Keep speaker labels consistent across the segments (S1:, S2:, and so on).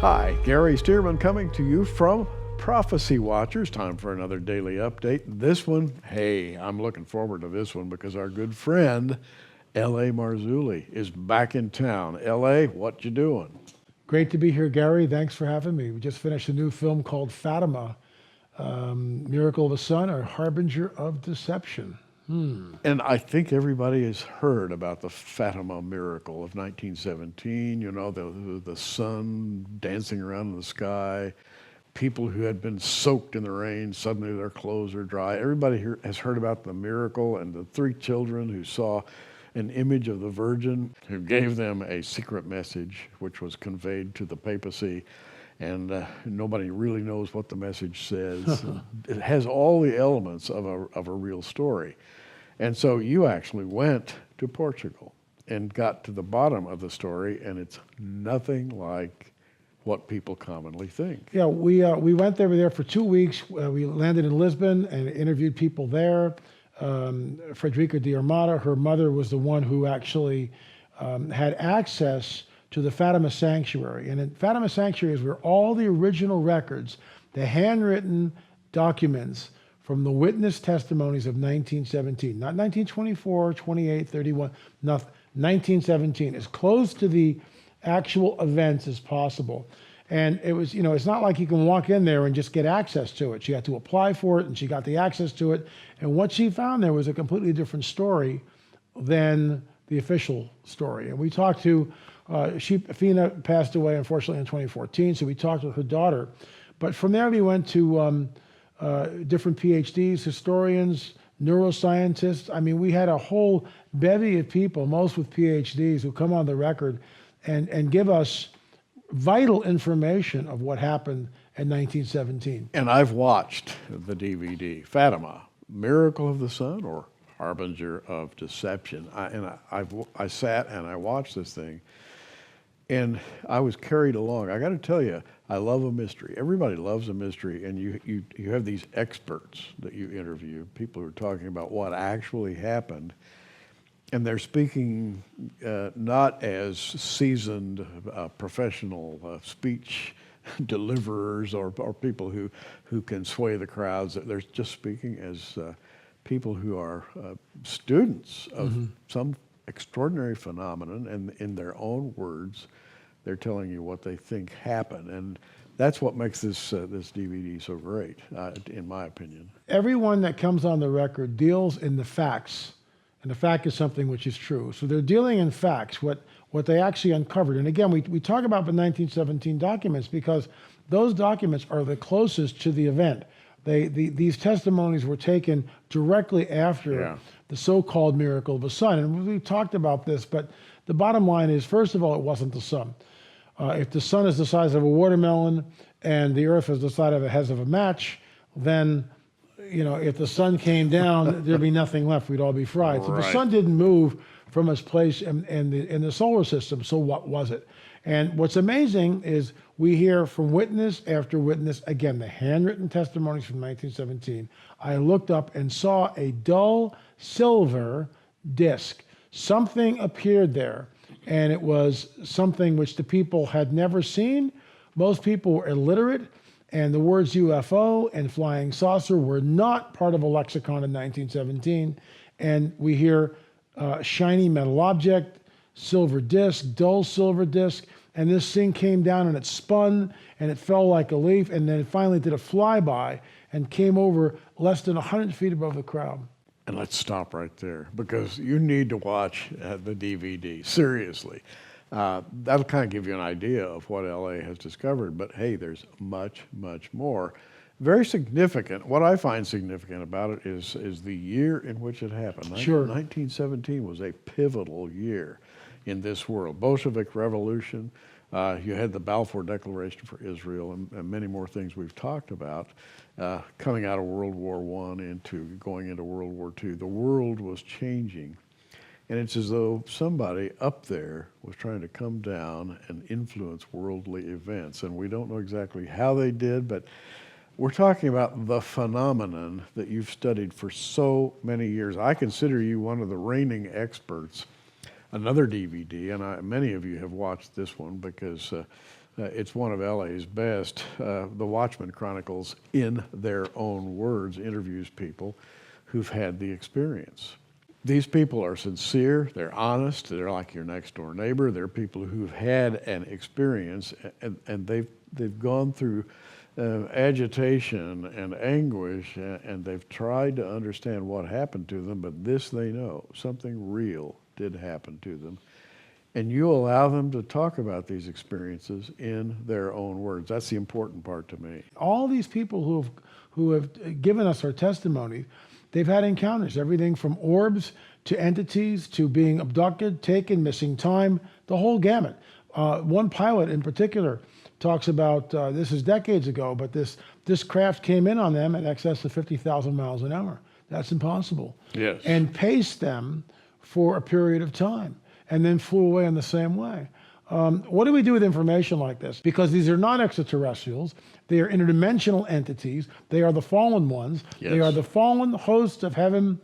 S1: Hi, Gary Stearman coming to you from Prophecy Watchers. Time for another daily update. This one, hey, I'm looking forward to this one because our good friend, L.A. Marzulli, is back in town. L.A., what you doing?
S2: Great to be here, Gary. Thanks for having me. We just finished a new film called Fatima, Miracle of the Sun, or Harbinger of Deception.
S1: And I think everybody has heard about the Fatima miracle of 1917, you know, the sun dancing around in the sky, people who had been soaked in the rain, suddenly their clothes are dry. Everybody here has heard about the miracle and the three children who saw an image of the Virgin who gave them a secret message which was conveyed to the papacy, and nobody really knows what the message says. It has all the elements of a real story. And so you actually went to Portugal and got to the bottom of the story, and it's nothing like what people commonly think.
S2: Yeah, we went there for 2 weeks. We landed in Lisbon and interviewed people there. Frederica de Armada, her mother, was the one who actually had access to the Fatima Sanctuary. And in Fatima Sanctuary is where all the original records, the handwritten documents from the witness testimonies of 1917, not 1924, 28, 31, nothing, 1917, as close to the actual events as possible. And it was, it's not like you can walk in there and just get access to it. She had to apply for it, and she got the access to it. And what she found there was a completely different story than the official story. And we talked to, Fina passed away, unfortunately, in 2014, so we talked with her daughter. But from there, we went to different PhDs, historians, neuroscientists. I mean, we had a whole bevy of people, most with PhDs, who come on the record and give us vital information of what happened in 1917.
S1: And I've watched the DVD, Fatima, Miracle of the Sun or Harbinger of Deception. I sat and I watched this thing, and I was carried along. I got to tell you, I love a mystery. Everybody loves a mystery, and you have these experts that you interview, people who are talking about what actually happened, and they're speaking not as seasoned professional speech deliverers or people who can sway the crowds. They're just speaking as people who are students of some extraordinary phenomenon, and in their own words, they're telling you what they think happened. And that's what makes this DVD so great, in my opinion.
S2: Everyone that comes on the record deals in the facts, and the fact is something which is true. So they're dealing in facts, what they actually uncovered. And again, we talk about the 1917 documents because those documents are the closest to the event. These testimonies were taken directly after the so-called miracle of the sun. And we talked about this, but the bottom line is, first of all, it wasn't the sun. If the sun is the size of a watermelon and the earth is the size of a match, then, if the sun came down, there'd be nothing left. We'd all be fried. So the sun didn't move from its place in the solar system. So what was it? And what's amazing is we hear from witness after witness, again, the handwritten testimonies from 1917. I looked up and saw a dull silver disc. Something appeared there, and it was something which the people had never seen. Most people were illiterate, and the words UFO and flying saucer were not part of a lexicon in 1917. And we hear shiny metal object, silver disc, dull silver disc, and this thing came down and it spun and it fell like a leaf, and then it finally did a flyby and came over less than 100 feet above the crowd.
S1: And let's stop right there, because you need to watch the DVD, seriously. That'll kind of give you an idea of what LA has discovered, but hey, there's much, much more. Very significant, what I find significant about it is the year in which it happened.
S2: Sure.
S1: 1917 was a pivotal year in this world. Bolshevik Revolution, you had the Balfour Declaration for Israel, and many more things we've talked about. Coming out of World War I going into World War II, the world was changing. And it's as though somebody up there was trying to come down and influence worldly events. And we don't know exactly how they did, but we're talking about the phenomenon that you've studied for so many years. I consider you one of the reigning experts. Another DVD, and many of you have watched this one because It's one of L.A.'s best. The Watchman Chronicles, in their own words, interviews people who've had the experience. These people are sincere, they're honest, they're like your next door neighbor. They're people who've had an experience, and they've gone through agitation and anguish, and they've tried to understand what happened to them, but this they know, something real did happen to them. And you allow them to talk about these experiences in their own words. That's the important part to me.
S2: All these people who have given us our testimony, they've had encounters, everything from orbs to entities to being abducted, taken, missing time, the whole gamut. One pilot in particular talks about, this is decades ago, but this craft came in on them at excess of 50,000 miles an hour. That's impossible.
S1: Yes.
S2: And paced them for a period of time and then flew away in the same way. What do we do with information like this? Because these are not extraterrestrials. They are interdimensional entities. They are the fallen ones.
S1: Yes.
S2: They are the fallen hosts of heaven,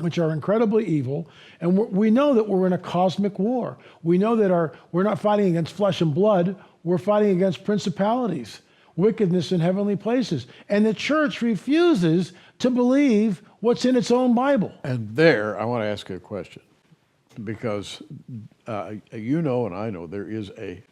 S2: which are incredibly evil. And we know that we're in a cosmic war. We know that we're not fighting against flesh and blood. We're fighting against principalities, wickedness in heavenly places. And the church refuses to believe what's in its own Bible.
S1: And there, I want to ask you a question, because you know and I know there is a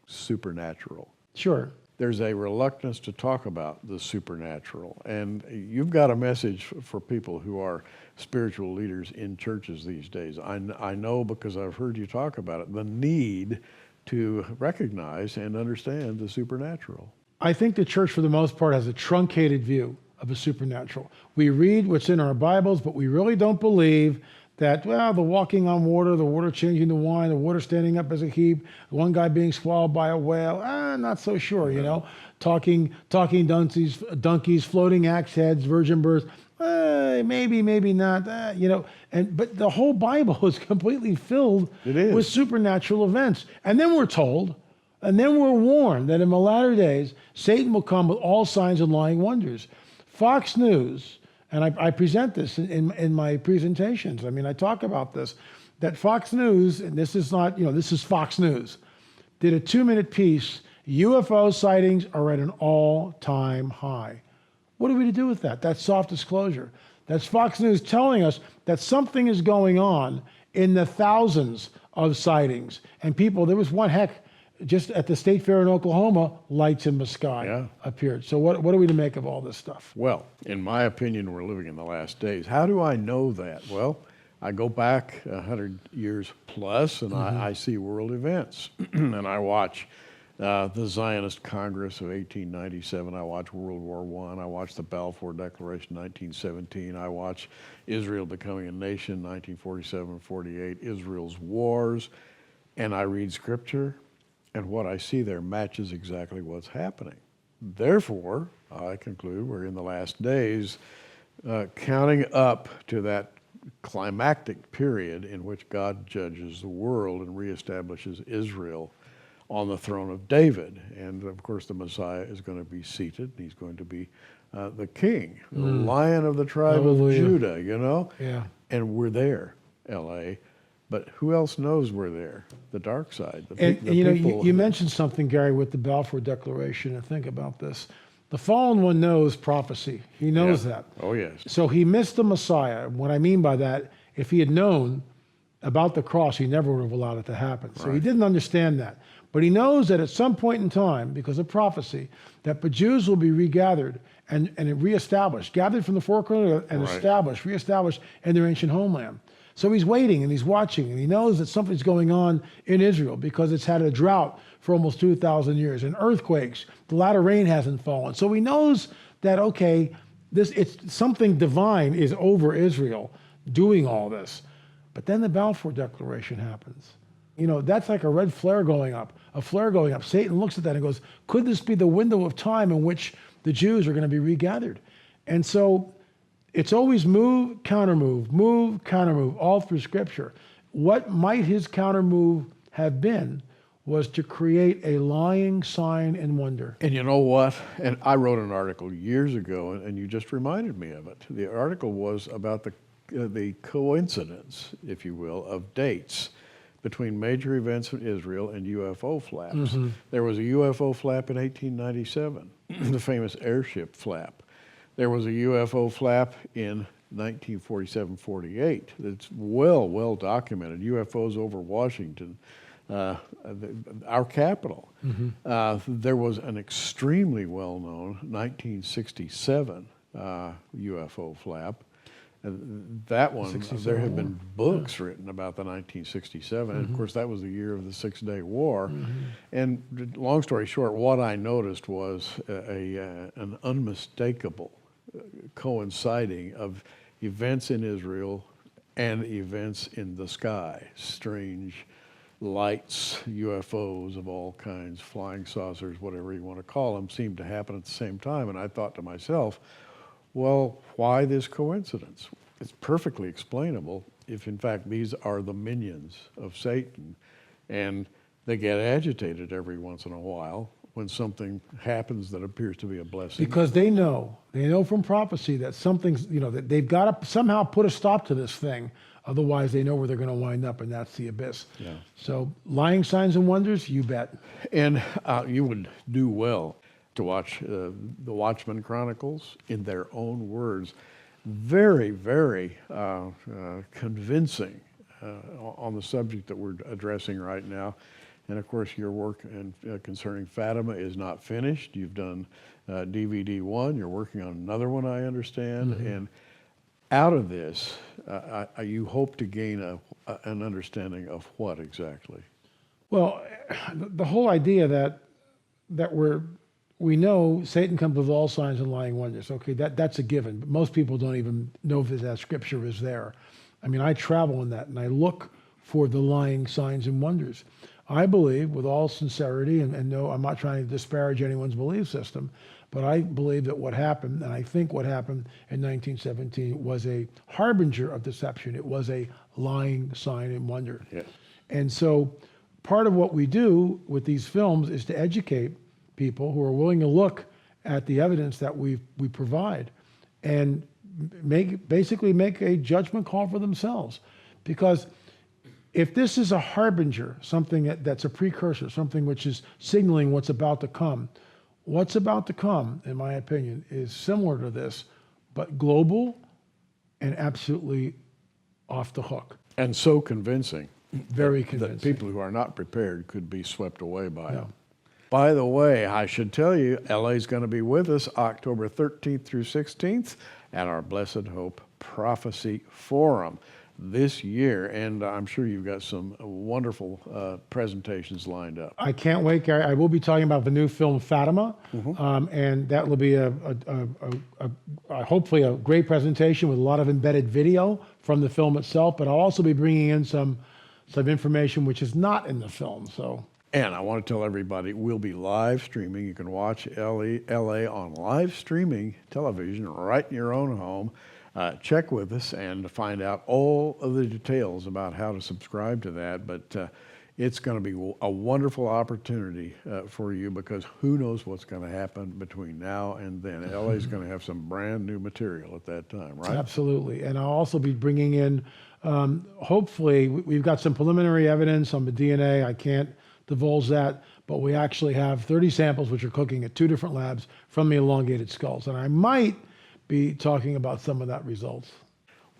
S1: supernatural.
S2: Sure.
S1: There's a reluctance to talk about the supernatural. And you've got a message for people who are spiritual leaders in churches these days. I know, because I've heard you talk about it, the need to recognize and understand the supernatural.
S2: I think the church, for the most part, has a truncated view of a supernatural. We read what's in our Bibles, but we really don't believe that, well, the walking on water, the water changing to wine, the water standing up as a heap, one guy being swallowed by a whale, not so sure, you know. Talking donkeys, floating axe heads, virgin births, maybe not, you know. But the whole Bible is completely filled with supernatural events. And then we're told, and then we're warned that in the latter days, Satan will come with all signs and lying wonders. Fox News, and I present this in my presentations. I mean, I talk about this, that Fox News, and this is not, this is Fox News, did a 2-minute piece, UFO sightings are at an all-time high. What are we to do with that? That's soft disclosure. That's Fox News telling us that something is going on in the thousands of sightings. And people, there was one, just at the State Fair in Oklahoma, lights in the sky appeared. So what are we to make of all this stuff?
S1: Well, in my opinion, we're living in the last days. How do I know that? Well, I go back 100 years plus, and I see world events. And I watch the Zionist Congress of 1897. I watch World War I. I watch the Balfour Declaration, 1917. I watch Israel becoming a nation, 1947-48, Israel's wars. And I read Scripture. And what I see there matches exactly what's happening. Therefore, I conclude we're in the last days, counting up to that climactic period in which God judges the world and reestablishes Israel on the throne of David. And of course, the Messiah is going to be seated. He's going to be the king, the Lion of the tribe of Judah, you know?
S2: Yeah.
S1: And we're there, L.A., but who else knows we're there? The dark side.
S2: You mentioned something, Gary, with the Balfour Declaration, and think about this. The fallen one knows prophecy. He knows that.
S1: Oh, yes.
S2: So he missed the Messiah. What I mean by that, if he had known about the cross, he never would have allowed it to happen. So he didn't understand that. But he knows that at some point in time, because of prophecy, that the Jews will be regathered and reestablished, gathered from the four corners and reestablished in their ancient homeland. So he's waiting and he's watching, and he knows that something's going on in Israel because it's had a drought for almost 2,000 years and earthquakes. The latter rain hasn't fallen. So he knows that, okay, it's something divine is over Israel doing all this. But then the Balfour Declaration happens. That's like a red flare going up, a flare going up. Satan looks at that and goes, could this be the window of time in which the Jews are going to be regathered? And so it's always move, counter move, all through Scripture. What might his counter move have been was to create a lying sign and wonder.
S1: And you know what? And I wrote an article years ago, and you just reminded me of it. The article was about the coincidence, if you will, of dates between major events in Israel and UFO flaps. There was a UFO flap in 1897, the famous airship flap. There was a UFO flap in 1947-48. It's well documented. UFOs over Washington, our capital. There was an extremely well-known 1967 UFO flap. That one, there have been books written about the 1967, and of course that was the year of the Six-Day War. And long story short, what I noticed was an unmistakable coinciding of events in Israel and events in the sky. Strange lights, UFOs of all kinds, flying saucers, whatever you want to call them, seemed to happen at the same time. And I thought to myself, well, why this coincidence? It's perfectly explainable if, in fact, these are the minions of Satan, and they get agitated every once in a while when something happens that appears to be a blessing.
S2: Because they know from prophecy that something's, that they've got to somehow put a stop to this thing. Otherwise, they know where they're going to wind up, and that's the abyss.
S1: Yeah.
S2: So, lying signs and wonders, you bet.
S1: And you would do well to watch the Watchmen Chronicles in their own words. Very, very convincing on the subject that we're addressing right now. And of course, your work concerning Fatima is not finished. You've done DVD 1. You're working on another one, I understand. And out of this, you hope to gain an understanding of what exactly?
S2: Well, the whole idea that we know Satan comes with all signs and lying wonders. Okay, that's a given. But most people don't even know that scripture is there. I mean, I travel in that, and I look for the lying signs and wonders. I believe, with all sincerity, and no, I'm not trying to disparage anyone's belief system, but I believe that what happened, and I think what happened in 1917, was a harbinger of deception. It was a lying sign and wonder.
S1: Yeah.
S2: And so part of what we do with these films is to educate people who are willing to look at the evidence that we provide and basically make a judgment call for themselves. Because if this is a harbinger, something that's a precursor, something which is signaling what's about to come, in my opinion, is similar to this, but global and absolutely off the hook.
S1: And so convincing.
S2: Very convincing.
S1: That people who are not prepared could be swept away by
S2: Yeah.
S1: it. By the way, I should tell you, L.A. is going to be with us October 13th through 16th at our Blessed Hope Prophecy Forum this year, and I'm sure you've got some wonderful presentations lined up.
S2: I can't wait, Gary. I will be talking about the new film Fatima, and that will be hopefully a great presentation with a lot of embedded video from the film itself, but I'll also be bringing in some information which is not in the film. So.
S1: And I want to tell everybody, we'll be live streaming. You can watch L.A. on live streaming television right in your own home. Check with us and find out all of the details about how to subscribe to that. But it's going to be a wonderful opportunity for you, because who knows what's going to happen between now and then. L.A. is going to have some brand new material at that time, right? Absolutely.
S2: And I'll also be bringing in, hopefully, we've got some preliminary evidence on the DNA. I can't divulge that, but we actually have 30 samples which are cooking at 2 different labs from the elongated skulls. And I might be talking about some of that results.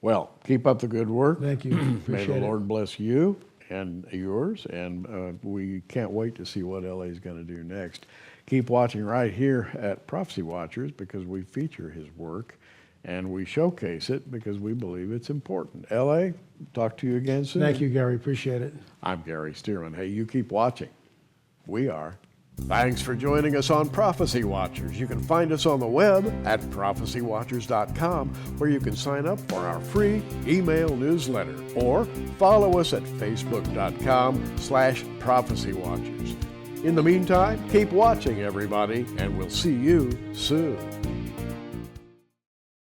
S1: Well, keep up the good work.
S2: Thank you.
S1: May
S2: Appreciate
S1: the Lord
S2: it.
S1: bless you and yours, and we can't wait to see what L.A. is going to do next. Keep watching right here at Prophecy Watchers, because we feature his work and we showcase it because we believe it's important. L.A., talk to you again soon.
S2: Thank you, Gary. Appreciate it.
S1: I'm Gary Stearman. Hey, you keep watching. We are. Thanks for joining us on Prophecy Watchers. You can find us on the web at prophecywatchers.com, where you can sign up for our free email newsletter, or follow us at facebook.com/prophecywatchers. In the meantime, keep watching, everybody, and we'll see you soon.